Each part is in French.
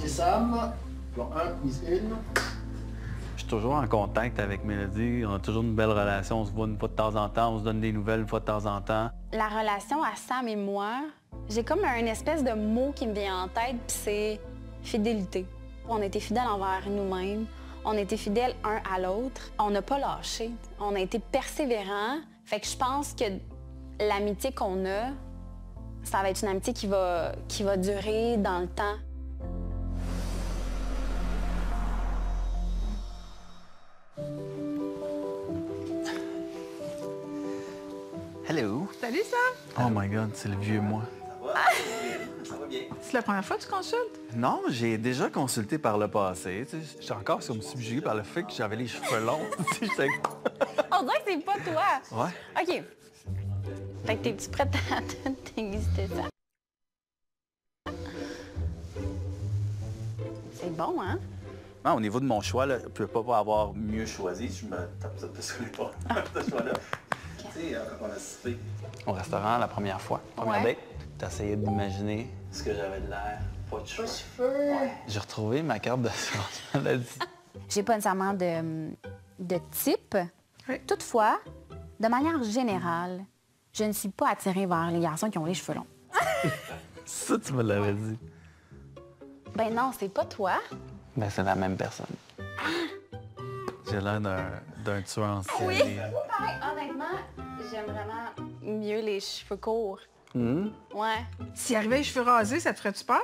et Sam. Bon, 1 mise 1. Je suis toujours en contact avec Mélodie. On a toujours une belle relation. On se voit une fois de temps en temps. On se donne des nouvelles une fois de temps en temps. La relation à Sam et moi, j'ai comme un espèce de mot qui me vient en tête, puis c'est fidélité. On était fidèles envers nous-mêmes. On était fidèles un à l'autre. On n'a pas lâché. On a été persévérants. Fait que je pense que l'amitié qu'on a, ça va être une amitié qui va durer dans le temps. Hello! Salut, Sam! Oh my God, c'est le vieux moi. Ça va bien. C'est la première fois que tu consultes? Non, j'ai déjà consulté par le passé. J'étais encore comme subjugué par le fait que j'avais les cheveux longs. J'étais- On dirait que c'est pas toi. Ouais. OK. Fait que t'es-tu prête à t'exister ça? C'est bon, hein? Ah, au niveau de mon choix, là, je ne peux pas avoir mieux choisi. Je me tape ça dessus pas. Ce choix-là. Tu sais, quand on a soupé au restaurant la première fois, première Ouais. date, t'as essayé d'imaginer ce que j'avais de l'air, pas de cheveux. Pas de cheveux. Ouais. J'ai retrouvé ma carte d'assurance maladie. J'ai pas nécessairement de type. Oui. Toutefois, de manière générale, je ne suis pas attirée vers les garçons qui ont les cheveux longs. Ça, tu me l'avais dit. Ben non, c'est pas toi. Ben, c'est la même personne. J'ai l'air d'un tueur en série. Oui. Pareil, honnêtement, j'aime vraiment mieux les cheveux courts. Mhm. Ouais. S'il arrivait les cheveux rasés, ça te ferait-tu peur?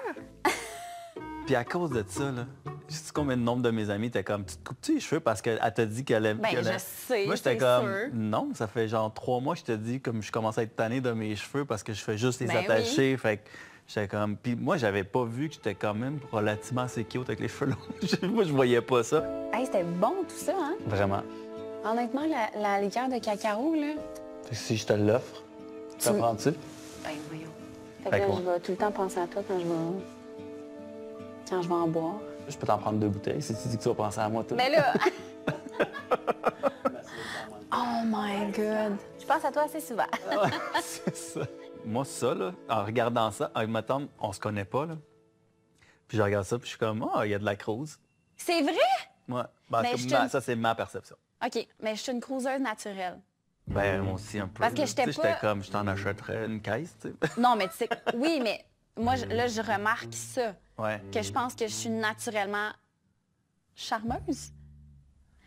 Puis à cause de ça, là, je sais combien de nombre de mes amis étaient comme, tu te coupes-tu les cheveux parce qu'elle t'a dit qu'elle aime. Ben, je sais, Moi, j'étais c'est comme, sûr. non, ça fait genre 3 mois que je te dis, comme je commence à être tanné de mes cheveux parce que je fais juste les Ben attacher. Fait que j'étais comme, puis moi, j'avais pas vu que j'étais quand même relativement assez cute avec les cheveux longs. Moi, je voyais pas ça. Hey, c'était bon tout ça, hein? Vraiment. Honnêtement, la liqueur de cacao, là. Fait que si je te l'offre, tu Tu- prends-tu? Ben voyons. Fait Fait que là, quoi? je vais tout le temps penser à toi quand je vais en boire. Je peux t'en prendre 2 bouteilles si tu dis que tu vas penser à moi, toi. Mais là... Oh my God! Je pense à toi assez souvent. Ouais, c'est ça. Moi, ça, là, en regardant ça, avec ma tante, on se connaît pas, là. Puis je regarde ça, puis je suis comme, il y a de la crouse. C'est vrai? Ouais. Ben, Mais comme je te- ça, c'est ma perception. OK, mais je suis une cruiseuse naturelle. Ben, moi aussi, un peu. Parce que là. j'étais Tu sais, pas- J'étais comme, je t'en achèterais une caisse, tu sais. Non, mais tu sais... Oui, mais moi, là, je remarque ça. Ouais. Que je pense que je suis naturellement charmeuse.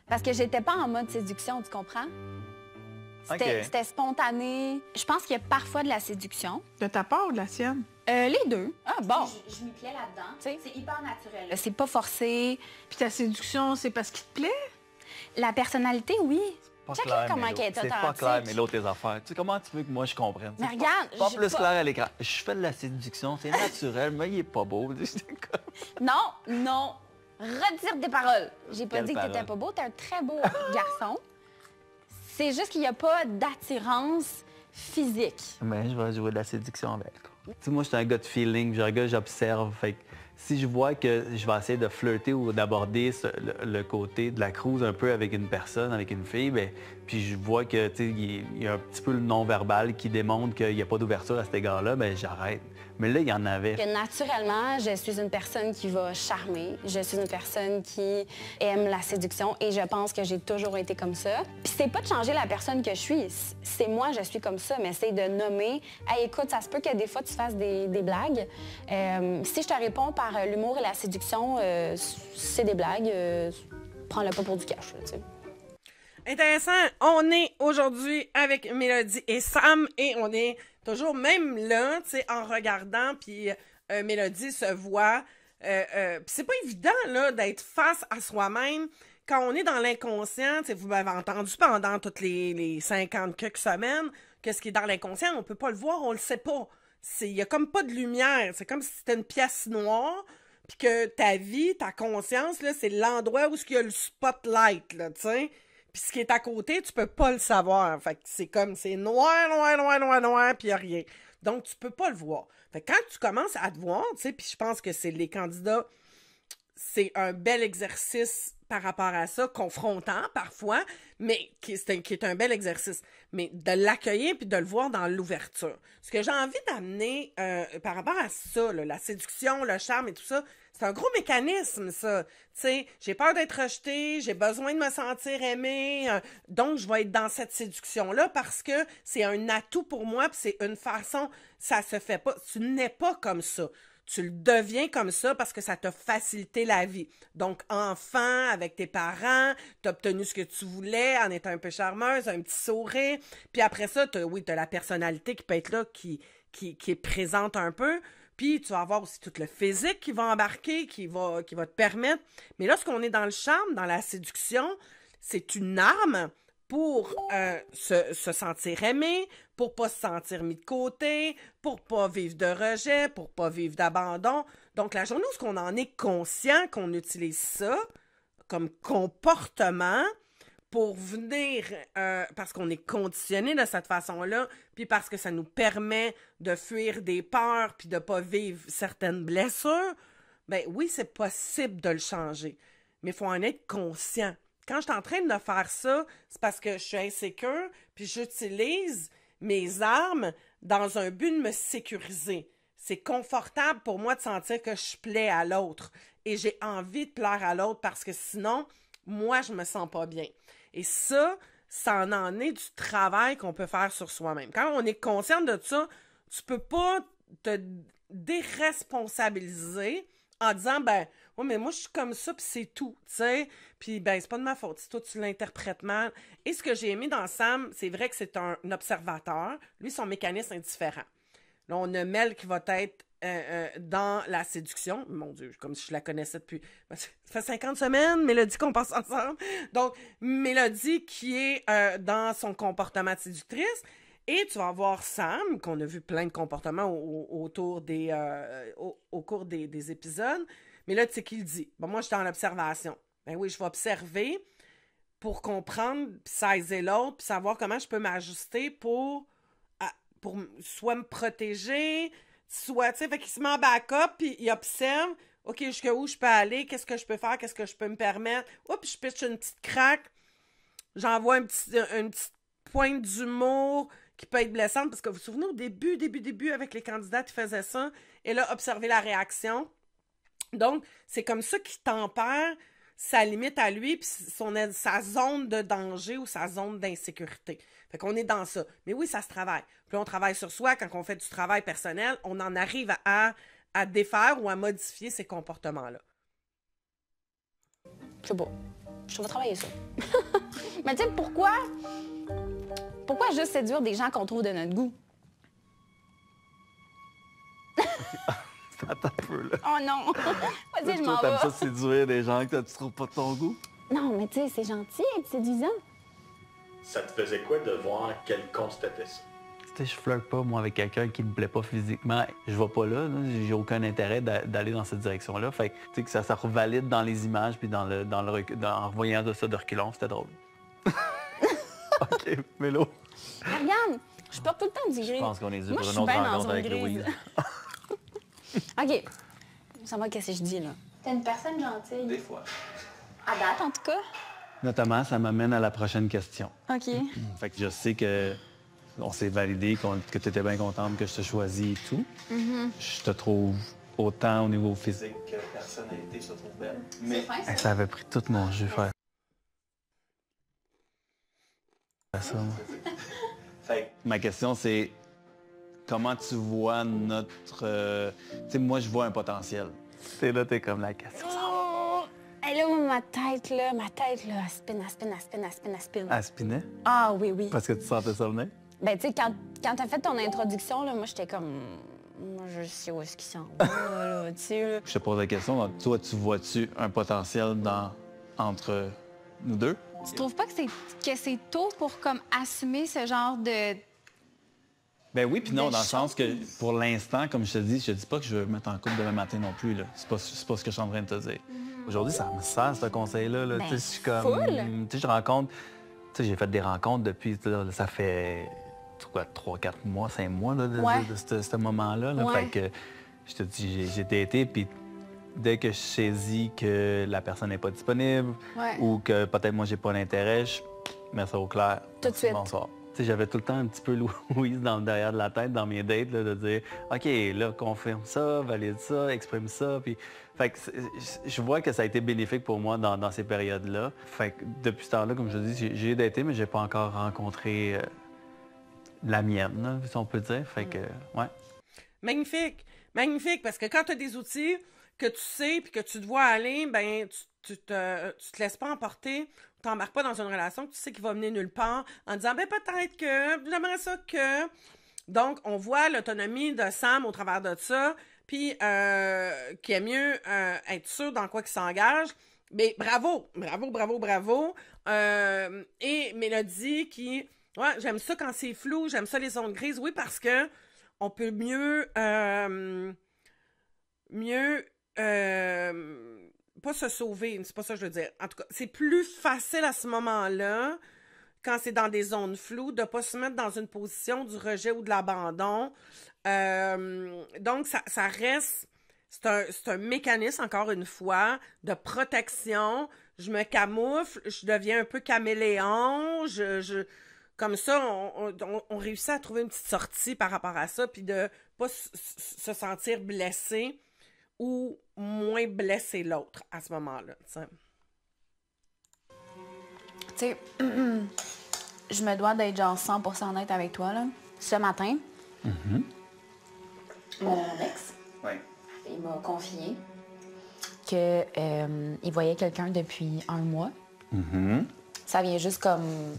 Parce que j'étais pas en mode séduction, tu comprends? OK. C'était spontané. Je pense qu'il y a parfois de la séduction. De ta part ou de la sienne? Les deux. Ah, bon. Je m'y plais là-dedans. C'est C'est hyper naturel. C'est pas forcé. Puis ta séduction, c'est parce qu'il te plaît? La personnalité, oui. Pas Check clair, comment mais qu'elle est l'autre. C'est pas authentique. clair, mais l'autre, tes affaires. Tu sais, comment tu veux que moi, je comprenne? Mais C'est regarde, pas j'ai plus pas- clair à l'écran. Je fais de la séduction, c'est naturel, mais il est pas beau. J'étais comme- Non, non. Retire tes paroles. J'ai pas Quelle dit que t'étais parole? pas beau. T'es un très beau garçon. C'est juste qu'il n'y a pas d'attirance physique. Mais je vais jouer de la séduction avec. Tu sais, moi, je suis un gars de feeling, je suis un gars, j'observe. Fait que si je vois que je vais essayer de flirter ou d'aborder le côté de la cruise un peu avec une personne, avec une fille, ben, puis je vois que, tu sais, il y a un petit peu le non-verbal qui démontre qu'il n'y a pas d'ouverture à cet égard-là, ben j'arrête. Mais là, il y en avait. Que naturellement, je suis une personne qui va charmer. Je suis une personne qui aime la séduction et je pense que j'ai toujours été comme ça. Puis c'est pas de changer la personne que je suis, c'est moi, je suis comme ça, mais c'est de nommer. Hey, écoute, ça se peut que des fois tu fasses des blagues. Si je te réponds par l'humour et la séduction, c'est des blagues. Prends-le pas pour du cash, là, tu sais. Intéressant. On est aujourd'hui avec Mélodie et Sam et on est toujours même là, tu sais, en regardant, puis Mélodie se voit. Puis c'est pas évident, là, d'être face à soi-même quand on est dans l'inconscient. Tu sais, vous m'avez entendu pendant toutes les 50 quelques semaines que ce qui est dans l'inconscient, on peut pas le voir, on le sait pas. Il y a comme pas de lumière. C'est comme si c'était une pièce noire, puis que ta vie, ta conscience, là, c'est l'endroit où il y a le spotlight, là, tu sais. Puis ce qui est à côté, tu peux pas le savoir. Fait que c'est comme, c'est noir, noir, noir, noir, noir, puis y a rien. Donc, tu peux pas le voir. Fait que quand tu commences à te voir, tu sais, puis je pense que c'est les candidats, c'est un bel exercice par rapport à ça, confrontant parfois, mais qui est un bel exercice. Mais de l'accueillir puis de le voir dans l'ouverture. Ce que j'ai envie d'amener par rapport à ça, là, la séduction, le charme et tout ça, c'est un gros mécanisme, ça. Tu sais, j'ai peur d'être rejetée, j'ai besoin de me sentir aimée, donc je vais être dans cette séduction-là parce que c'est un atout pour moi, puis c'est une façon, ça se fait pas, tu n'es pas comme ça. Tu le deviens comme ça parce que ça t'a facilité la vie. Donc, enfant, avec tes parents, t'as obtenu ce que tu voulais en étant un peu charmeuse, un petit sourire. Puis après ça, t'as la personnalité qui peut être là, qui est présente un peu. Puis tu vas avoir aussi tout le physique qui va embarquer, qui va te permettre. Mais lorsqu'on est dans le charme, dans la séduction, c'est une arme pour se sentir aimé, pour pas se sentir mis de côté, pour pas vivre de rejet, pour pas vivre d'abandon. Donc, la journée où on en est conscient qu'on utilise ça comme comportement pour venir, parce qu'on est conditionné de cette façon-là, puis parce que ça nous permet de fuir des peurs puis de pas vivre certaines blessures, ben oui, c'est possible de le changer. Mais il faut en être conscient. Quand je suis en train de faire ça, c'est parce que je suis insécure, puis j'utilise mes armes dans un but de me sécuriser. C'est confortable pour moi de sentir que je plais à l'autre. Et j'ai envie de plaire à l'autre parce que sinon, moi, je me sens pas bien. Et ça en est du travail qu'on peut faire sur soi-même. Quand on est conscient de ça, tu peux pas te déresponsabiliser en disant, ben, ouais, mais moi, je suis comme ça, puis c'est tout, tu sais. Puis, ben, c'est pas de ma faute si toi, tu l'interprètes mal. Et ce que j'ai aimé dans Sam, c'est vrai que c'est un observateur. Lui, son mécanisme est différent. Là, on a Mel qui va être dans la séduction. Mon Dieu, comme si je la connaissais depuis... Ça fait 50 semaines, Mélodie, qu'on passe ensemble. Donc, Mélodie qui est dans son comportement de séductrice. Et tu vas avoir Sam, qu'on a vu plein de comportements au cours des épisodes. Mais là, tu sais qu'il dit. Bon, moi, je suis dans l'observation. Ben oui, je vais observer pour comprendre, puis saisir l'autre, puis savoir comment je peux m'ajuster pour soit me protéger, soit, tu sais, fait qu'il se met en backup, puis il observe, OK, jusqu'où je peux aller, qu'est-ce que je peux faire, qu'est-ce que je peux me permettre. Oups, je pitche une petite craque, j'envoie une petite pointe d'humour qui peut être blessante, parce que vous vous souvenez, au début, avec les candidats, ils faisaient ça, et là, observer la réaction. Donc, c'est comme ça qu'il tempère sa limite à lui, puis sa zone de danger ou sa zone d'insécurité. Fait qu'on est dans ça. Mais oui, ça se travaille. Puis on travaille sur soi. Quand on fait du travail personnel, on en arrive à défaire ou à modifier ces comportements-là. C'est beau. Je vais travailler ça. Mais tu sais, pourquoi juste séduire des gens qu'on trouve de notre goût? Attends un peu, là. Oh non! Vas-y, je m'en Toi, vais. t'aimes ça séduire des gens que tu trouves pas de ton goût? Non, mais tu sais, c'est gentil être séduisant. Ça te faisait quoi de voir qu'elle constatait ça? Tu sais, je flirte pas, moi, avec quelqu'un qui me plaît pas physiquement. Je vais pas là, j'ai aucun intérêt d'aller dans cette direction-là. Fait que, tu sais, que ça revalide dans les images, puis en revoyant de ça de reculons, c'était drôle. OK, Mélo. Mais regarde, je porte tout le temps du gris. Je pense qu'on est dû Moi, pour je une suis autre bien dans rencontre une avec grise. Louise. OK. Ça va, qu'est-ce que je dis, là? T'es une personne gentille. Des fois. À date, en tout cas. Notamment, ça m'amène à la prochaine question. OK. Fait que je sais que on s'est validé, que tu étais bien contente que je te choisis et tout. Je te trouve autant au niveau physique que personnalité, je te trouve belle. Mais ça avait pris tout mon jus faire ça. Moi. Fait que ma question, c'est comment tu vois notre... Tu sais, moi, je vois un potentiel. C'est là, t'es comme la question. Oh! Et là, ma tête, elle spin. Aspinet? Ah oui, oui. Parce que tu sentais ça venir? Ben, tu sais, quand t'as fait ton introduction, là, moi, j'étais comme... Moi, je sais où est-ce qu'il s'en va, là, tu sais, là. Je te pose la question, donc, toi, tu vois-tu un potentiel entre nous deux? Tu trouves pas que c'est tôt pour comme assumer ce genre de... Ben oui, puis non, Des dans le sens que choses. pour l'instant, comme je te dis pas que je veux me mettre en couple demain matin non plus, là. C'est pas ce que je suis en train de te dire. Aujourd'hui, ça me sert, ce conseil-là. Là. Ben, Tu sais, je suis comme... full. Tu sais, je rencontre... Tu sais, j'ai fait des rencontres depuis... Là, ça fait... quoi, 3, 4 mois, 5 mois là, de Ouais. ce moment-là. Là. Ouais. Fait que, je te dis, j'ai daté, puis dès que je saisis que la personne n'est pas disponible Ouais. ou que peut-être moi, j'ai pas l'intérêt, je mets ça au clair. Tout de suite. Bonsoir. Tu sais, j'avais tout le temps un petit peu Louise dans le derrière de la tête dans mes dates, là, de dire OK, là, confirme ça, valide ça, exprime ça. Puis, fait que je vois que ça a été bénéfique pour moi dans ces périodes-là. Fait que depuis ce temps-là, comme je dis, j'ai daté, mais j'ai pas encore rencontré la mienne, là, si on peut dire. Fait que, ouais. Magnifique. Magnifique, parce que quand tu as des outils que tu sais puis que tu te vois aller, ben tu te laisses pas emporter, tu t'embarques pas dans une relation que tu sais qui va mener nulle part en disant ben peut-être que j'aimerais ça que. Donc on voit l'autonomie de Sam au travers de ça, puis qui est mieux être sûr dans quoi qu'il s'engage. Mais bravo, bravo, bravo, bravo. Et Mélodie qui ouais, j'aime ça quand c'est flou, j'aime ça les zones grises, oui parce que on peut mieux pas se sauver, c'est pas ça que je veux dire. En tout cas, c'est plus facile à ce moment-là, quand c'est dans des zones floues, de pas se mettre dans une position du rejet ou de l'abandon. Donc, ça reste... C'est un mécanisme, encore une fois, de protection. Je me camoufle, je deviens un peu caméléon, comme ça, on réussit à trouver une petite sortie par rapport à ça, puis de pas se sentir blessé ou moins blesser l'autre à ce moment-là. Tu sais, je me dois d'être genre 100% honnête avec toi, là. Ce matin, mon ex, il m'a confié qu'il voyait quelqu'un depuis 1 mois. Ça vient juste comme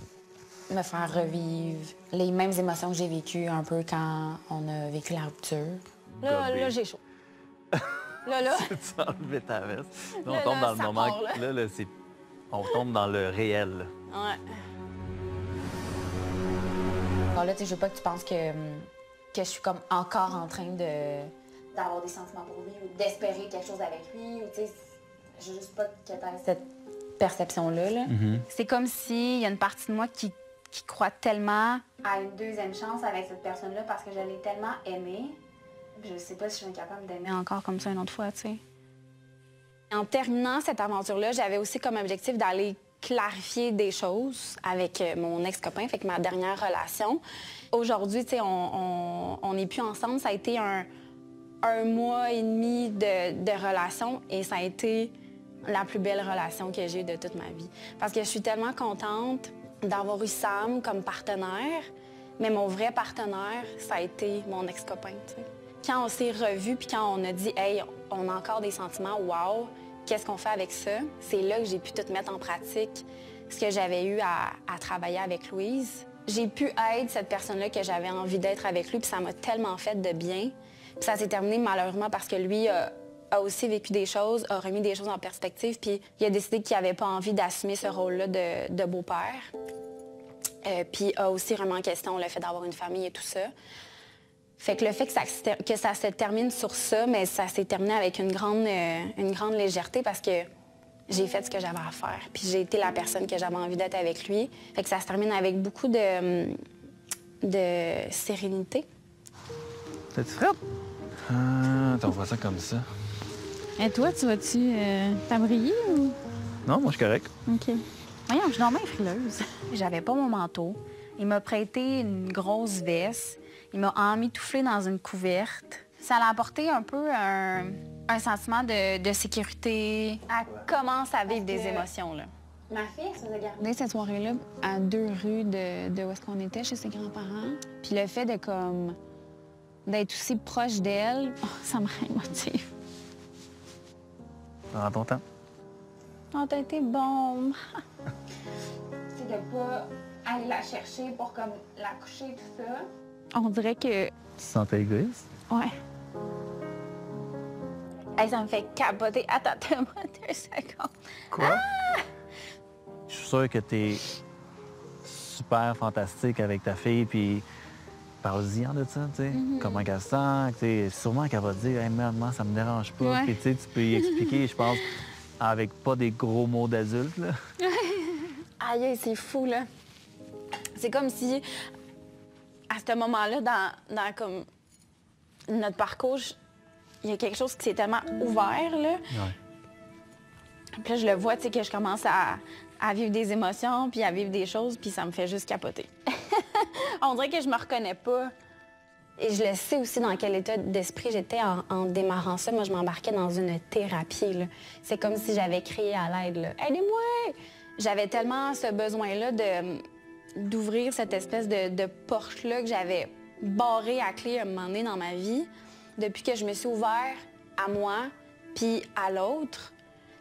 me faire revivre les mêmes émotions que j'ai vécues un peu quand on a vécu la rupture. Là, j'ai chaud. Là. Tu as enlevé ta veste. Là, on Là, tombe dans le ça moment. part, là. Là, on tombe dans le réel. Ouais. Alors là, tu sais, je veux pas que tu penses que je suis comme encore en train d'avoir des sentiments pour lui ou d'espérer quelque chose avec lui. Ou, tu sais, je veux juste pas que tu aies cette perception-là. Là. C'est comme s'il y a une partie de moi qui croit tellement à une deuxième chance avec cette personne-là parce que je l'ai tellement aimée. Je sais pas si je suis capable d'aimer encore comme ça une autre fois, tu sais. En terminant cette aventure-là, j'avais aussi comme objectif d'aller clarifier des choses avec mon ex-copain, fait que ma dernière relation. Aujourd'hui, tu sais, on n'est plus ensemble. Ça a été un mois et demi de relation et ça a été la plus belle relation que j'ai eue de toute ma vie. Parce que je suis tellement contente d'avoir eu Sam comme partenaire, mais mon vrai partenaire, ça a été mon ex-copain, tu sais. Quand on s'est revus puis quand on a dit « Hey, on a encore des sentiments, wow, qu'est-ce qu'on fait avec ça? » C'est là que j'ai pu tout mettre en pratique, ce que j'avais eu à travailler avec Louise. J'ai pu être cette personne-là que j'avais envie d'être avec lui, puis ça m'a tellement fait de bien. Puis ça s'est terminé malheureusement parce que lui a aussi vécu des choses, a remis des choses en perspective, puis il a décidé qu'il n'avait pas envie d'assumer ce rôle-là de beau-père. Puis a aussi remis en question le fait d'avoir une famille et tout ça. Fait que le fait que ça se termine sur ça, mais ça s'est terminé avec une grande légèreté parce que j'ai fait ce que j'avais à faire. Puis j'ai été la personne que j'avais envie d'être avec lui. Fait que ça se termine avec beaucoup de sérénité. T'as-tu frappe? On voit ça comme ça. Et toi, tu vas-tu t'abrier ou... Non, moi, je suis correct. OK. Voyons, je suis normalement frileuse. J'avais pas mon manteau. Il m'a prêté une grosse veste. Il m'a emmitouflée dans une couverte. Ça a apporté un peu un sentiment de sécurité. Elle commence à vivre des émotions, là. Ma fille, elle se faisait garder cette soirée-là à 2 rues de où est-ce qu'on était, chez ses grands-parents. Puis le fait d'être aussi proche d'elle, ça me rend émotive. Prends ton temps. Oh, t'as été bon. C'est de pas aller la chercher pour comme la coucher, tout ça. On dirait que... Tu te sentais égoïste? Ouais. Hey, ça me fait capoter. Attends-moi 2 secondes. Quoi? Je suis sûr que t'es super fantastique avec ta fille, puis parle-y de ça, tu sais. Comment qu'elle se sent, tu sais. Sûrement qu'elle va te dire « Hey, maman, ça me dérange pas. Ouais. Puis tu sais, tu peux y expliquer, je pense, avec pas des gros mots d'adulte, là. Aïe, c'est fou, là. C'est comme si, à ce moment-là, dans comme notre parcours, il y a quelque chose qui s'est tellement ouvert, là. Puis là, je le vois, tu sais, que je commence à vivre des émotions, puis à vivre des choses, puis ça me fait juste capoter. On dirait que je me reconnais pas. Et je le sais aussi dans quel état d'esprit j'étais en démarrant ça. Moi, je m'embarquais dans une thérapie, là. C'est comme si j'avais crié à l'aide, là. « Aidez-moi! » J'avais tellement ce besoin-là d'ouvrir cette espèce de porte-là que j'avais barrée à clé à un moment donné dans ma vie. Depuis que je me suis ouvert à moi, puis à l'autre,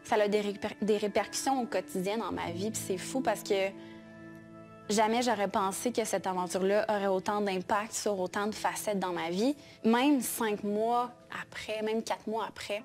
ça a des répercussions au quotidien dans ma vie. Puis c'est fou parce que jamais j'aurais pensé que cette aventure-là aurait autant d'impact sur autant de facettes dans ma vie, même 5 mois après, même 4 mois après.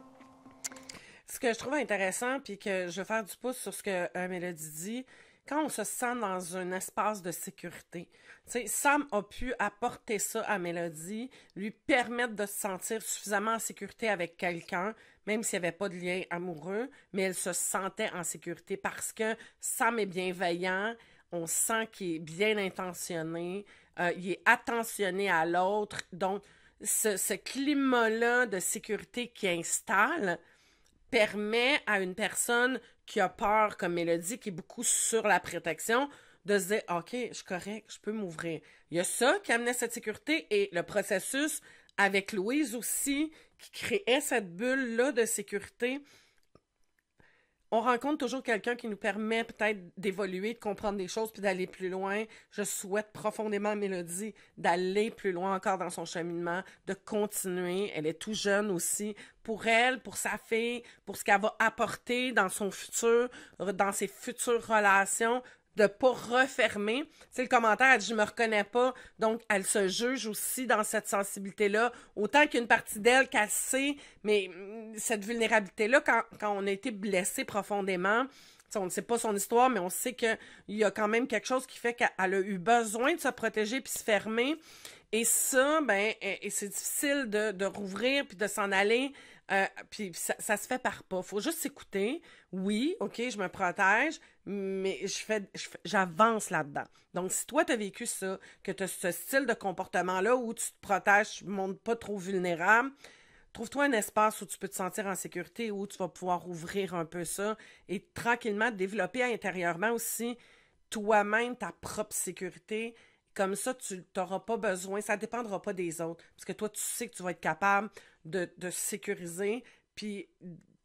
Ce que je trouve intéressant, puis que je veux faire du pouce sur ce que Mélodie dit, quand on se sent dans un espace de sécurité, tu sais, Sam a pu apporter ça à Mélodie, lui permettre de se sentir suffisamment en sécurité avec quelqu'un, même s'il n'y avait pas de lien amoureux, mais elle se sentait en sécurité parce que Sam est bienveillant, on sent qu'il est bien intentionné, il est attentionné à l'autre, donc ce climat-là de sécurité qui installe permet à une personne qui a peur, comme Mélodie, qui est beaucoup sur la protection, de se dire « OK, je suis correct, je peux m'ouvrir ». Il y a ça qui amenait cette sécurité et le processus avec Louise aussi, qui créait cette bulle-là de sécurité. On rencontre toujours quelqu'un qui nous permet peut-être d'évoluer, de comprendre des choses puis d'aller plus loin. Je souhaite profondément à Mélodie d'aller plus loin encore dans son cheminement, de continuer. Elle est tout jeune aussi. Pour elle, pour sa fille, pour ce qu'elle va apporter dans son futur, dans ses futures relations, de pas refermer. Tu sais, le commentaire, elle dit « je me reconnais pas », donc elle se juge aussi dans cette sensibilité-là, autant qu'une partie d'elle qu'elle sait, mais cette vulnérabilité-là, quand on a été blessé profondément, on ne sait pas son histoire, mais on sait qu'il y a quand même quelque chose qui fait qu'elle a eu besoin de se protéger puis se fermer, et ça, et c'est difficile de rouvrir puis de s'en aller. Puis ça se fait par pas. Faut juste s'écouter. Oui, OK, je me protège, mais j'avance là-dedans. Donc, si toi, tu as vécu ça, que tu as ce style de comportement-là où tu te protèges, tu ne montres pas trop vulnérable, trouve-toi un espace où tu peux te sentir en sécurité, où tu vas pouvoir ouvrir un peu ça et tranquillement développer intérieurement aussi toi-même ta propre sécurité. Comme ça, tu n'auras pas besoin, ça ne dépendra pas des autres. Parce que toi, tu sais que tu vas être capable de sécuriser, puis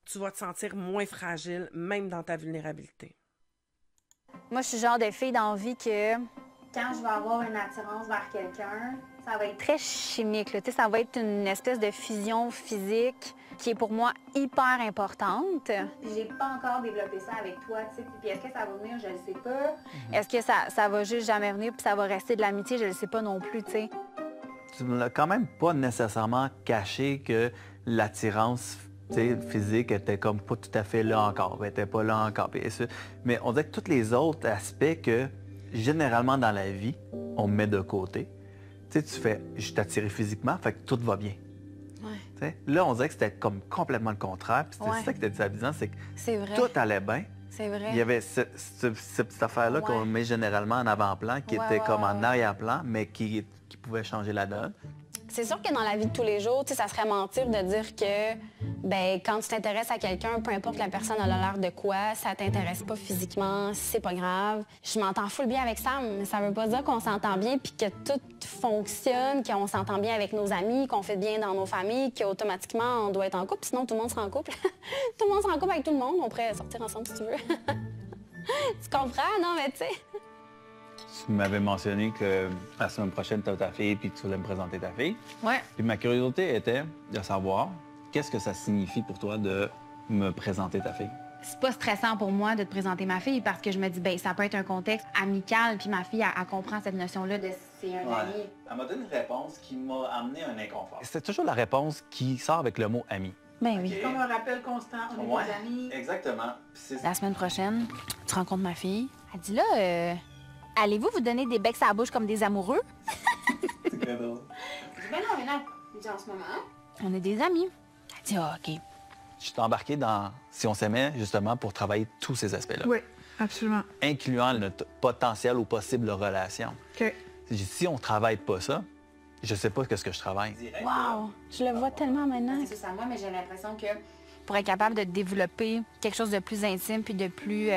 tu vas te sentir moins fragile, même dans ta vulnérabilité. Moi, je suis le genre de fille dans la vie que quand je vais avoir une attirance vers quelqu'un, ça va être très chimique, là. Tu sais, ça va être une espèce de fusion physique qui est pour moi hyper importante. J'ai pas encore développé ça avec toi, tu sais. Puis est-ce que ça va venir, je le sais pas. Est-ce que ça va juste jamais venir puis ça va rester de l'amitié, je le sais pas non plus, tu sais. Tu ne l'as quand même pas nécessairement caché que l'attirance physique était comme pas tout à fait là encore, elle était pas là encore. Mais on dirait que tous les autres aspects que, généralement dans la vie, on met de côté. Tu sais, tu fais « je suis attiré physiquement, fait que tout va bien ». Là, on dirait que c'était comme complètement le contraire. Puis c'est ça qui était déstabilisant, c'est que tout allait bien. C'est vrai. Il y avait cette petite affaire-là qu'on met généralement en avant-plan, qui était comme en arrière-plan, mais qui pouvait changer la donne. C'est sûr que dans la vie de tous les jours, tu sais, ça serait mentir de dire que quand tu t'intéresses à quelqu'un, peu importe la personne a l'air de quoi, ça t'intéresse pas physiquement, c'est pas grave. Je m'entends full bien avec Sam, mais ça veut pas dire qu'on s'entend bien puis que tout fonctionne, qu'on s'entend bien avec nos amis, qu'on fait bien dans nos familles, qu'automatiquement on doit être en couple, sinon tout le monde sera en couple. Tout le monde sera en couple avec tout le monde, on pourrait sortir ensemble si tu veux. Tu comprends? Non, mais tu sais... Tu m'avais mentionné que la semaine prochaine, tu as ta fille puis tu voulais me présenter ta fille. Ouais. Puis ma curiosité était de savoir qu'est-ce que ça signifie pour toi de me présenter ta fille. C'est pas stressant pour moi de te présenter ma fille parce que je me dis, ça peut être un contexte amical, puis ma fille, elle comprend cette notion-là de c'est un ami. Elle m'a donné une réponse qui m'a amené un inconfort. C'est toujours la réponse qui sort avec le mot « ami ». Ben oui. C'est comme un rappel constant, on est des amis. Exactement. La semaine prochaine, tu rencontres ma fille. Elle dit là, allez-vous vous donner des becs à la bouche comme des amoureux? C'est très drôle. Ben non, mais non. Je dis en ce moment. On est des amis. Elle dit, OK. Je suis embarqué dans Si on s'aimait, justement, pour travailler tous ces aspects-là. Oui, absolument. Incluant notre potentiel ou possible relation. OK. Si on ne travaille pas ça, je sais pas ce que je travaille. Wow! Je le vois tellement maintenant. C'est ça, moi, mais j'ai l'impression que pour être capable de développer quelque chose de plus intime puis de plus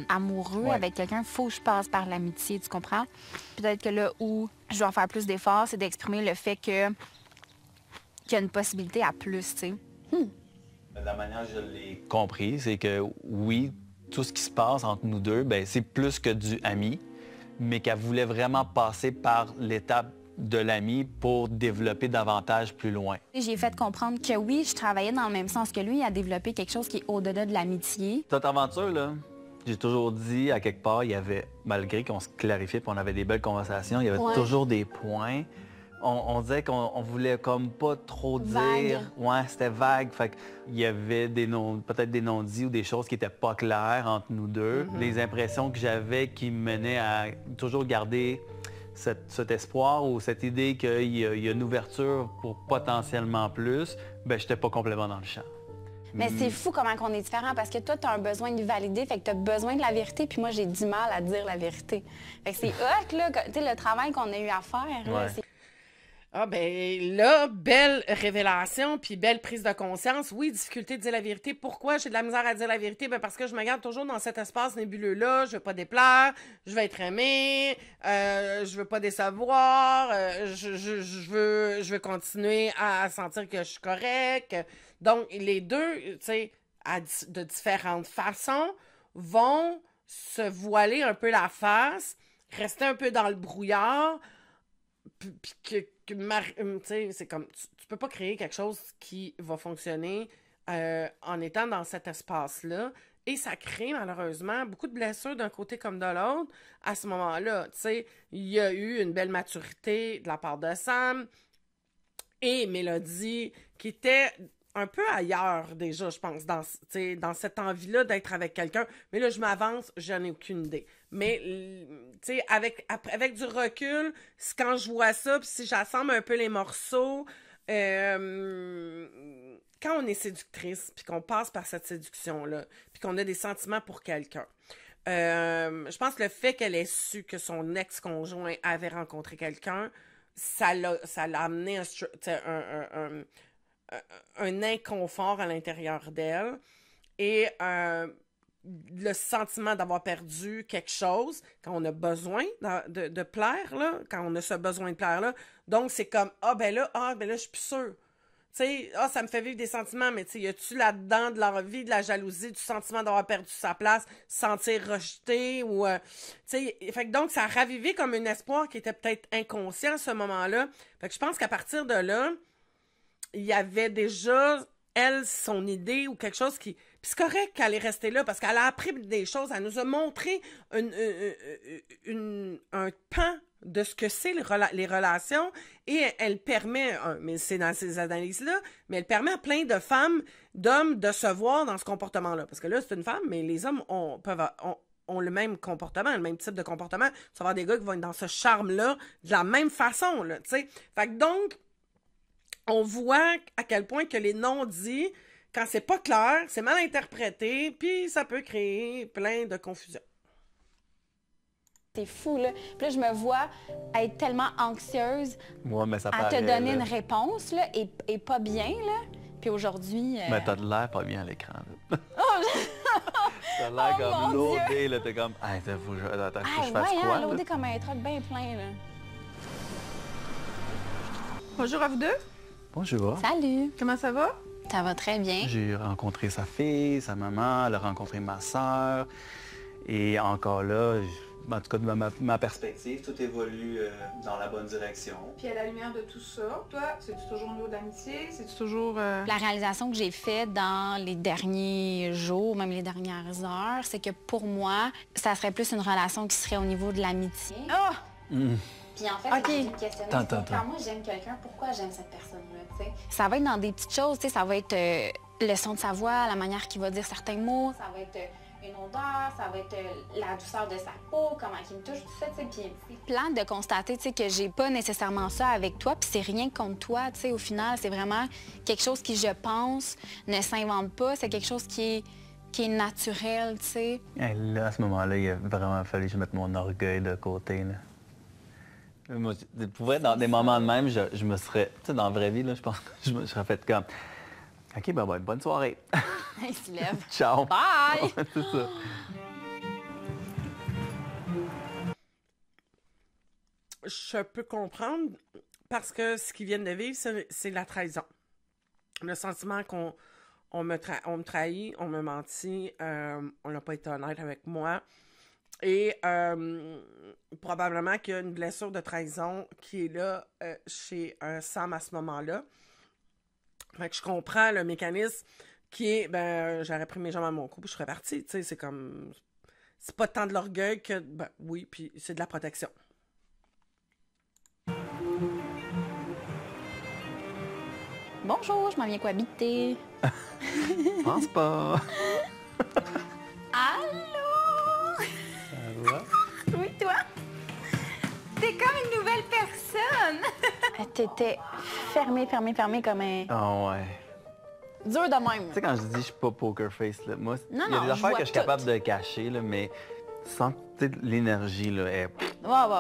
amoureux avec quelqu'un, il faut que je passe par l'amitié, tu comprends? Peut-être que là où je dois faire plus d'efforts, c'est d'exprimer le fait qu'il y a une possibilité à plus, tu sais. De la manière que je l'ai compris, c'est que oui, tout ce qui se passe entre nous deux, ben c'est plus que du ami, mais qu'elle voulait vraiment passer par l'étape de l'ami pour développer davantage plus loin. J'ai fait comprendre que oui, je travaillais dans le même sens que lui à développer quelque chose qui est au-delà de l'amitié. Cette aventure, là, j'ai toujours dit, à quelque part, il y avait, malgré qu'on se clarifiait et on avait des belles conversations, il y avait toujours des points. On disait qu'on voulait comme pas trop dire. Vague. Ouais, c'était vague. Fait qu'il y avait peut-être des non-dits ou des choses qui étaient pas claires entre nous deux. Les impressions que j'avais qui me menaient à toujours garder cet espoir ou cette idée qu'il y a une ouverture pour potentiellement plus, ben j'étais pas complètement dans le champ. Mais c'est fou comment on est différents parce que toi, tu as un besoin de valider, fait que tu as besoin de la vérité, puis moi, j'ai du mal à dire la vérité. Fait que c'est hot, là, tu sais, le travail qu'on a eu à faire, là, c'est... Ah ben là, belle révélation, puis belle prise de conscience. Oui, difficulté de dire la vérité. Pourquoi j'ai de la misère à dire la vérité? Ben parce que je me garde toujours dans cet espace nébuleux-là. Je veux pas déplaire, je veux être aimée, je veux pas décevoir, je veux continuer à sentir que je suis correcte. Donc, les deux, tu sais, de différentes façons, vont se voiler un peu la face, rester un peu dans le brouillard, puis que tu sais, c'est comme, tu peux pas créer quelque chose qui va fonctionner en étant dans cet espace-là. Et ça crée, malheureusement, beaucoup de blessures d'un côté comme de l'autre. À ce moment-là, tu sais, il y a eu une belle maturité de la part de Sam et Mélodie qui était un peu ailleurs déjà, je pense, dans cette envie-là d'être avec quelqu'un. Mais là, je m'avance, j'en ai aucune idée. Mais, tu sais, avec du recul, quand je vois ça, puis si j'assemble un peu les morceaux, quand on est séductrice, puis qu'on passe par cette séduction-là, puis qu'on a des sentiments pour quelqu'un, je pense que le fait qu'elle ait su que son ex-conjoint avait rencontré quelqu'un, ça l'a amené un inconfort à l'intérieur d'elle et le sentiment d'avoir perdu quelque chose quand on a besoin de plaire, là, quand on a ce besoin de plaire, là. Donc, c'est comme, ben là, je suis plus sûre. Tu sais, ça me fait vivre des sentiments, mais tu sais, y a-tu là-dedans de l'envie, de la jalousie, du sentiment d'avoir perdu sa place, sentir rejeté ou... tu sais, fait que donc, ça a ravivé comme un espoir qui était peut-être inconscient à ce moment-là. Fait que je pense qu'à partir de là, il y avait déjà, elle, son idée ou quelque chose qui... Puis c'est correct qu'elle est restée là parce qu'elle a appris des choses. Elle nous a montré un pan de ce que c'est les relations et elle permet, mais c'est dans ces analyses-là, mais elle permet à plein de femmes, d'hommes de se voir dans ce comportement-là. Parce que là, c'est une femme, mais les hommes ont le même comportement, le même type de comportement. Tu vas avoir des gars qui vont être dans ce charme-là de la même façon, là, tu sais. Fait que donc, on voit à quel point que les non-dits, quand c'est pas clair, c'est mal interprété, puis ça peut créer plein de confusion. C'est fou, là. Puis là, je me vois être tellement anxieuse Mais ça à te paraît, donner là. une réponse, là, et pas bien, là. Puis aujourd'hui... Mais t'as de l'air pas bien à l'écran, là. T'as l'air Oh, comme mon loadé, là. T'es comme, faut que je fasse ouais, quoi, là? loadé comme un truc bien plein, là. Bonjour à vous deux. Bonjour. Salut! Comment ça va? Ça va très bien. J'ai rencontré sa fille, sa maman, elle a rencontré ma sœur. Et encore là, en tout cas, de ma perspective, tout évolue dans la bonne direction. Puis à la lumière de tout ça, toi, c'est-tu toujours au niveau de l'amitié? C'est-tu toujours... La réalisation que j'ai faite dans les derniers jours, même les dernières heures, c'est que pour moi, ça serait plus une relation qui serait au niveau de l'amitié. Ah! Mm. Puis en fait, Ok. j'ai une question. Attends. Quand moi, j'aime quelqu'un, pourquoi j'aime cette personne-là, tu sais? Ça va être dans des petites choses, tu sais, ça va être le son de sa voix, la manière qu'il va dire certains mots. Ça va être une odeur, ça va être la douceur de sa peau, comment il me touche, tout ça, tu sais. Puis Plante de constater, tu sais, que j'ai pas nécessairement ça avec toi, puis c'est rien contre toi, tu sais, au final, c'est vraiment quelque chose qui, je pense, ne s'invente pas, c'est quelque chose qui est naturel, tu sais. Et là, à ce moment-là, il a vraiment fallu que je mette mon orgueil de côté, là. Moi, pour vrai, dans des moments de même, je me serais... Tu sais, dans la vraie vie, là, je pense que je me serais fait comme... OK, ben, bonne soirée. Il se lève. Ciao. Bye! C'est ça. Je peux comprendre parce que ce qu'ils viennent de vivre, c'est la trahison. Le sentiment qu'on me trahit, on me mentit, on n'a pas été honnête avec moi. Et probablement qu'il y a une blessure de trahison qui est là chez Sam à ce moment-là. Fait que je comprends le mécanisme qui est, j'aurais pris mes jambes à mon cou puis je serais partie. Tu sais, c'est comme... C'est pas tant de l'orgueil que... Ben oui, puis c'est de la protection. Bonjour, je m'en viens cohabiter. Pense pas. Allô? Ça va? Oui, toi? T'es comme une nouvelle personne. T'étais fermée comme un... Ah ouais. Dur de même. Tu sais, quand je dis je suis pas poker face, là, moi, il y a non, des je affaires vois que je suis tout. capable de cacher, là, mais sans l'énergie, là, Ouais.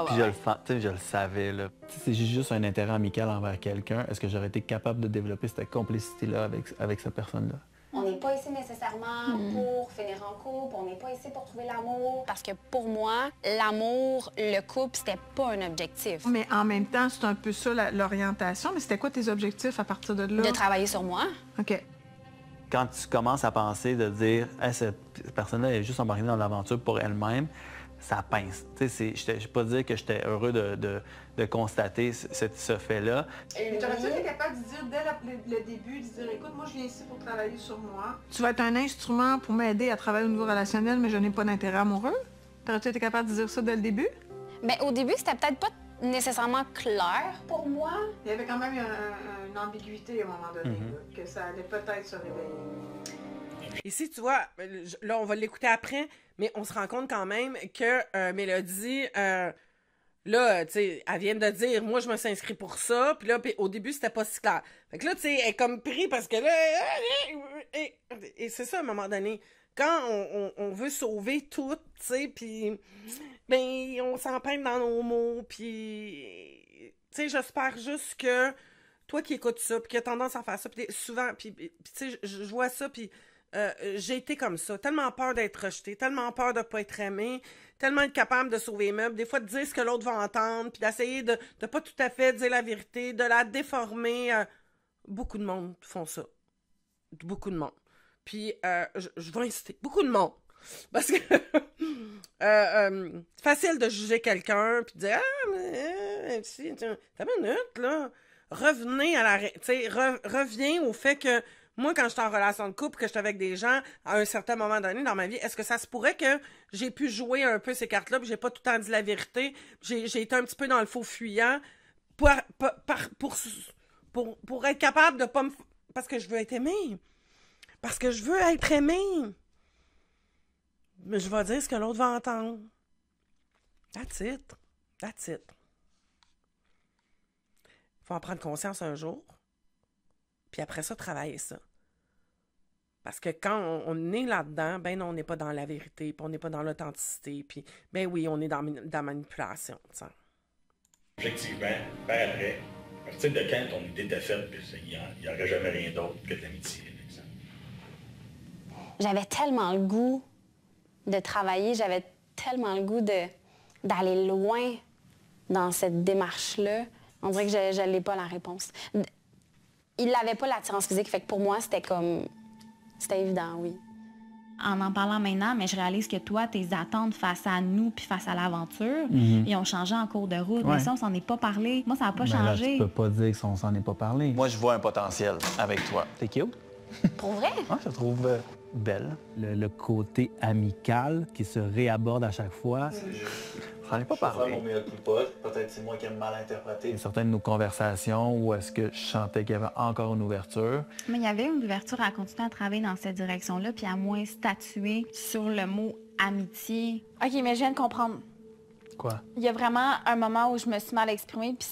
puis je le sens, tu sais, je le savais, là. Si c'est juste un intérêt amical envers quelqu'un, est-ce que j'aurais été capable de développer cette complicité-là avec cette personne-là? On n'est pas ici nécessairement pour finir en couple, on n'est pas ici pour trouver l'amour. Parce que pour moi, l'amour, le couple, c'était pas un objectif. Mais en même temps, c'est un peu ça l'orientation. Mais c'était quoi tes objectifs à partir de là? De travailler sur moi. OK. Quand tu commences à penser de dire hey, cette personne-là est juste embarquée dans l'aventure pour elle-même, ça pince. Tu sais, je ne vais pas dire que j'étais heureux de constater ce fait-là. Mais t'aurais-tu été capable de dire dès le début, de dire écoute, moi je viens ici pour travailler sur moi. Tu vas être un instrument pour m'aider à travailler au niveau relationnel, mais je n'ai pas d'intérêt amoureux. T'aurais-tu été capable de dire ça dès le début? Mais au début, c'était peut-être pas nécessairement clair pour moi. Il y avait quand même une ambiguïté à un moment donné, là, que ça allait peut-être se réveiller. Ici, tu vois, là, on va l'écouter après, mais on se rend compte quand même que Mélodie, là, tu sais, elle vient de dire, moi, je me suis inscrite pour ça, puis là, au début, c'était pas si clair. Fait que là, tu sais, elle est comme pris parce que là, et c'est ça, à un moment donné, quand on veut sauver tout, tu sais, puis, ben, on s'empeint dans nos mots, puis, tu sais, j'espère juste que toi qui écoutes ça, puis qui a tendance à faire ça, puis souvent, puis tu sais, je vois ça, puis j'ai été comme ça, tellement peur d'être rejetée, tellement peur de pas être aimée, tellement être capable de sauver les meubles, des fois de dire ce que l'autre va entendre, puis d'essayer de pas tout à fait dire la vérité, de la déformer. Beaucoup de monde font ça. Beaucoup de monde. Puis, je vais insister. Beaucoup de monde. Parce que c'est facile de juger quelqu'un, puis de dire « Ah, mais si, t'as une minute, là. » Revenez à la... Tu sais, reviens au fait que moi, quand j'étais en relation de couple, que j'étais avec des gens, à un certain moment donné dans ma vie, est-ce que ça se pourrait que j'ai pu jouer un peu ces cartes-là, puis j'ai pas tout le temps dit la vérité, j'ai été un petit peu dans le faux fuyant pour être capable de pas me... Parce que je veux être aimée. Parce que je veux être aimée. Mais je vais dire ce que l'autre va entendre. That's it. That's it. Faut en prendre conscience un jour. Puis après ça, travailler ça. Parce que quand on est là-dedans, ben non, on n'est pas dans la vérité, puis on n'est pas dans l'authenticité, puis ben oui, on est dans la manipulation, tu sais. Effectivement, par après, à partir de quand ton idée était faite, il n'y aurait jamais rien d'autre que de l'amitié, par exemple. J'avais tellement le goût de travailler, j'avais tellement le goût d'aller loin dans cette démarche-là. On dirait que je n'ai pas la réponse. Il n'avait pas l'attirance physique, fait que pour moi, c'était comme... C'était évident, oui. En parlant maintenant, mais je réalise que toi, tes attentes face à nous puis face à l'aventure, ils ont changé en cours de route. Ouais. Mais ça, on s'en est pas parlé. Moi, ça n'a pas Mais là, changé. tu peux pas dire qu'on s'en est pas parlé. Moi, je vois un potentiel avec toi. T'es cute? Pour vrai? Ouais, je te trouve belle. Le côté amical qui se réaborde à chaque fois. J'en ai pas parlé. Peut-être c'est moi qui ai mal interprété certaines de nos conversations où est-ce que je sentais qu'il y avait encore une ouverture. Mais il y avait une ouverture à continuer à travailler dans cette direction-là puis à moins statuer sur le mot amitié. OK, mais je viens de comprendre. Quoi? Il y a vraiment un moment où je me suis mal exprimée puis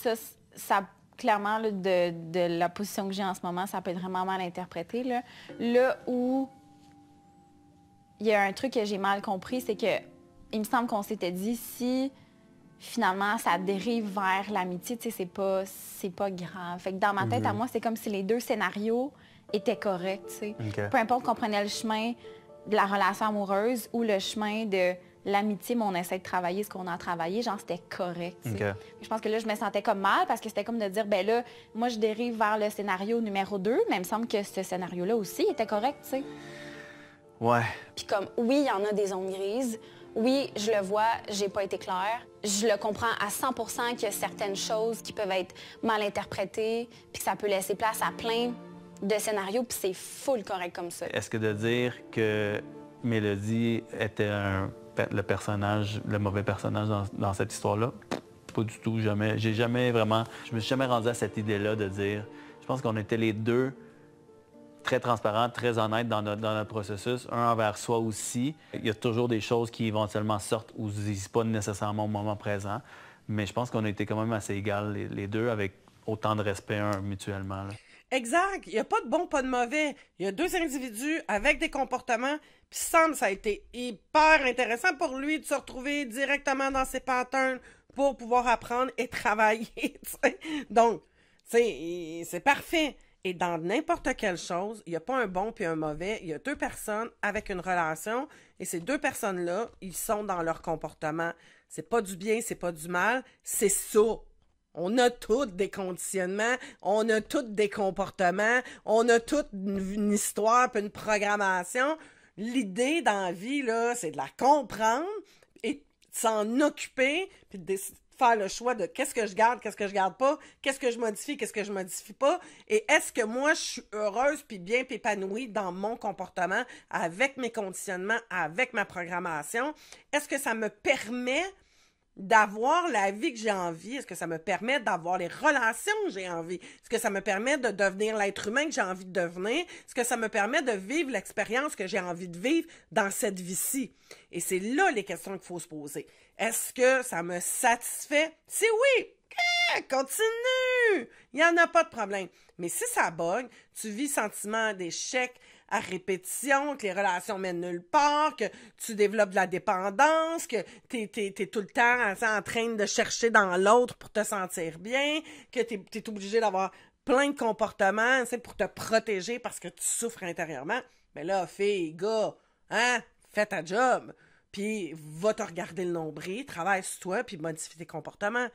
ça clairement, là, de la position que j'ai en ce moment, ça peut être vraiment mal interprété. Là où il y a un truc que j'ai mal compris, c'est que il me semble qu'on s'était dit, si finalement, ça dérive vers l'amitié, tu sais, c'est pas grave. Fait que dans ma tête, à moi, c'est comme si les deux scénarios étaient corrects, tu sais. OK. Peu importe qu'on prenait le chemin de la relation amoureuse ou le chemin de l'amitié, mais on essaie de travailler ce qu'on a travaillé, genre, c'était correct, tu sais. OK. Je pense que là, je me sentais comme mal parce que c'était comme de dire, ben là, moi, je dérive vers le scénario numéro 2, mais il me semble que ce scénario-là aussi était correct, tu sais. Ouais. Puis comme, oui, il y en a des zones grises. Oui, je le vois, j'ai pas été claire. Je le comprends à 100 qu'il y a certaines choses qui peuvent être mal interprétées, puis que ça peut laisser place à plein de scénarios, puis c'est full correct comme ça. Est-ce que de dire que Mélodie était le mauvais personnage dans cette histoire-là? Pas du tout, jamais. Je me suis jamais rendu à cette idée-là de dire... Je pense qu'on était les deux très transparents, très honnêtes dans notre processus, un envers soi aussi. Il y a toujours des choses qui éventuellement sortent ou ne se disent pas nécessairement au moment présent, mais je pense qu'on a été quand même assez égales les deux, avec autant de respect mutuellement. Là. Exact. Il n'y a pas de bon, pas de mauvais. Il y a deux individus avec des comportements. Puis Sam, ça a été hyper intéressant pour lui de se retrouver directement dans ses patterns pour pouvoir apprendre et travailler. T'sais. Donc, c'est parfait. Et dans n'importe quelle chose, il n'y a pas un bon puis un mauvais. Il y a deux personnes avec une relation et ces deux personnes-là, ils sont dans leur comportement. C'est pas du bien, c'est pas du mal, c'est ça. On a tous des conditionnements, on a tous des comportements, on a toute une histoire puis une programmation. L'idée dans la vie, là, c'est de la comprendre et de s'en occuper puis de faire le choix de qu'est-ce que je garde pas, qu'est-ce que je modifie pas, et est-ce que moi je suis heureuse puis bien puis épanouie dans mon comportement, avec mes conditionnements, avec ma programmation, est-ce que ça me permet d'avoir la vie que j'ai envie, est-ce que ça me permet d'avoir les relations que j'ai envie, est-ce que ça me permet de devenir l'être humain que j'ai envie de devenir, est-ce que ça me permet de vivre l'expérience que j'ai envie de vivre dans cette vie-ci, et c'est là les questions qu'il faut se poser. Est-ce que ça me satisfait? Si oui, continue! Il n'y en a pas de problème. Mais si ça bug, tu vis sentiment d'échec à répétition, que les relations mènent nulle part, que tu développes de la dépendance, que t'es tout le temps en train de chercher dans l'autre pour te sentir bien, que t'es obligé d'avoir plein de comportements pour te protéger parce que tu souffres intérieurement. Mais là, fille, gars, fais ta job. Puis va te regarder le nombril, travaille sur toi, puis modifie tes comportements.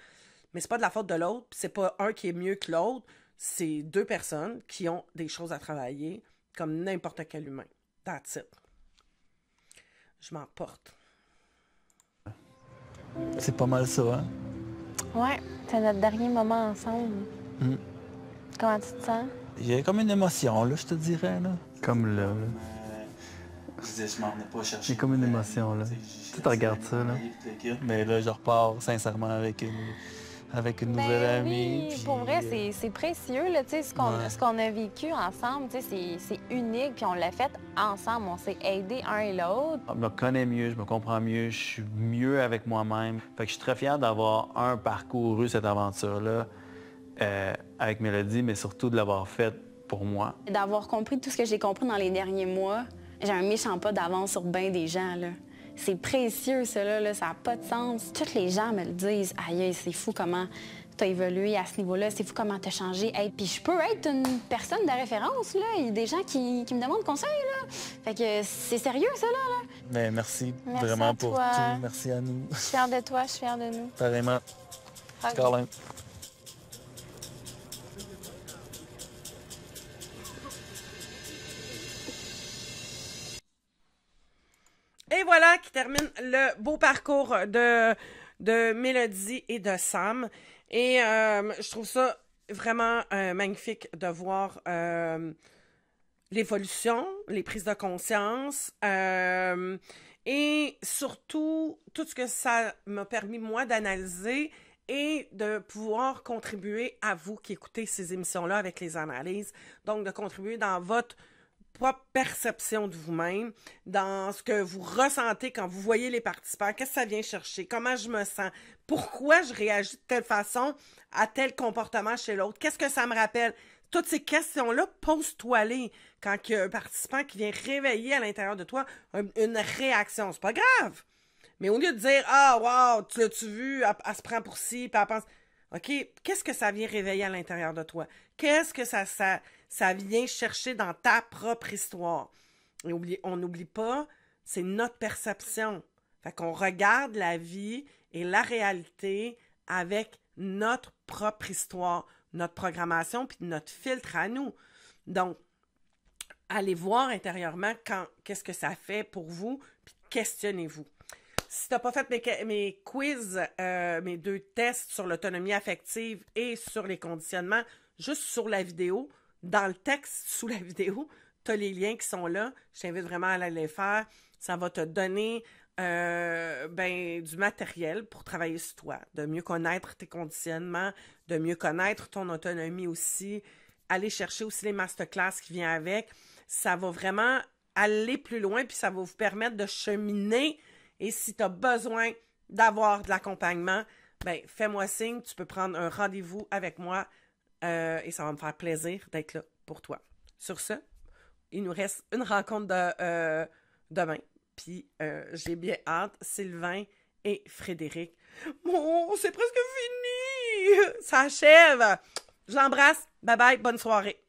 Mais c'est pas de la faute de l'autre, puis c'est pas un qui est mieux que l'autre, c'est deux personnes qui ont des choses à travailler, comme n'importe quel humain. That's it. Je m'emporte. C'est pas mal ça, hein? Ouais, c'est notre dernier moment ensemble. Comment tu te sens? Il y a comme une émotion, là, je te dirais, là. Comme là. Je m'en ai pas cherché. Il y a comme une émotion, là. Tu regardes ça, là. Mais là, je repars sincèrement avec une nouvelle amie. Oui, puis, pour vrai, c'est précieux, là, tu sais, ce qu'on a vécu ensemble, tu sais, c'est unique, puis on l'a fait ensemble, on s'est aidés un et l'autre. Je me connais mieux, je me comprends mieux, je suis mieux avec moi-même. Fait que je suis très fier d'avoir parcouru cette aventure-là avec Mélodie, mais surtout de l'avoir faite pour moi. D'avoir compris tout ce que j'ai compris dans les derniers mois, j'ai un méchant pas d'avance sur bien des gens, là. C'est précieux, cela, là, ça n'a pas de sens. Tous les gens me le disent. Aïe, c'est fou comment tu as évolué à ce niveau-là, c'est fou comment tu as changé. Hey, puis je peux être une personne de référence, là. Il y a des gens qui me demandent conseil, là. Fait que c'est sérieux, ça, là. Mais merci Merci vraiment à pour toi. tout. Merci à nous. Je suis fière de toi, je suis fière de nous. Pareillement. Ok. Colin. Et voilà qui termine le beau parcours de Mélodie et de Sam. Et je trouve ça vraiment magnifique de voir l'évolution, les prises de conscience et surtout tout ce que ça m'a permis, moi, d'analyser et de pouvoir contribuer à vous qui écoutez ces émissions-là avec les analyses. Donc, de contribuer dans votre propre perception de vous-même, dans ce que vous ressentez quand vous voyez les participants, qu'est-ce que ça vient chercher, comment je me sens, pourquoi je réagis de telle façon à tel comportement chez l'autre, qu'est-ce que ça me rappelle. Toutes ces questions-là, pose-toi-les quand il y a un participant qui vient réveiller à l'intérieur de toi une réaction. C'est pas grave. Mais au lieu de dire « Ah, wow, tu l'as-tu vu, elle se prend pour ci, puis elle pense... » OK, qu'est-ce que ça vient réveiller à l'intérieur de toi? Qu'est-ce que ça vient chercher dans ta propre histoire? Et on n'oublie pas, c'est notre perception. Fait qu'on regarde la vie et la réalité avec notre propre histoire, notre programmation, puis notre filtre à nous. Donc, allez voir intérieurement qu'est-ce que ça fait pour vous, puis questionnez-vous. Si tu n'as pas fait mes quiz, mes 2 tests sur l'autonomie affective et sur les conditionnements, juste sur la vidéo, dans le texte sous la vidéo, tu as les liens qui sont là. Je t'invite vraiment à aller les faire. Ça va te donner du matériel pour travailler sur toi, de mieux connaître tes conditionnements, de mieux connaître ton autonomie aussi. Aller chercher aussi les masterclass qui viennent avec. Ça va vraiment aller plus loin, puis ça va vous permettre de cheminer. Et si tu as besoin d'avoir de l'accompagnement, ben fais-moi signe, tu peux prendre un rendez-vous avec moi et ça va me faire plaisir d'être là pour toi. Sur ce, il nous reste une rencontre demain. Puis j'ai bien hâte, Sylvain et Frédéric. Bon, c'est presque fini! Ça achève! Je l'embrasse. Bye bye, bonne soirée.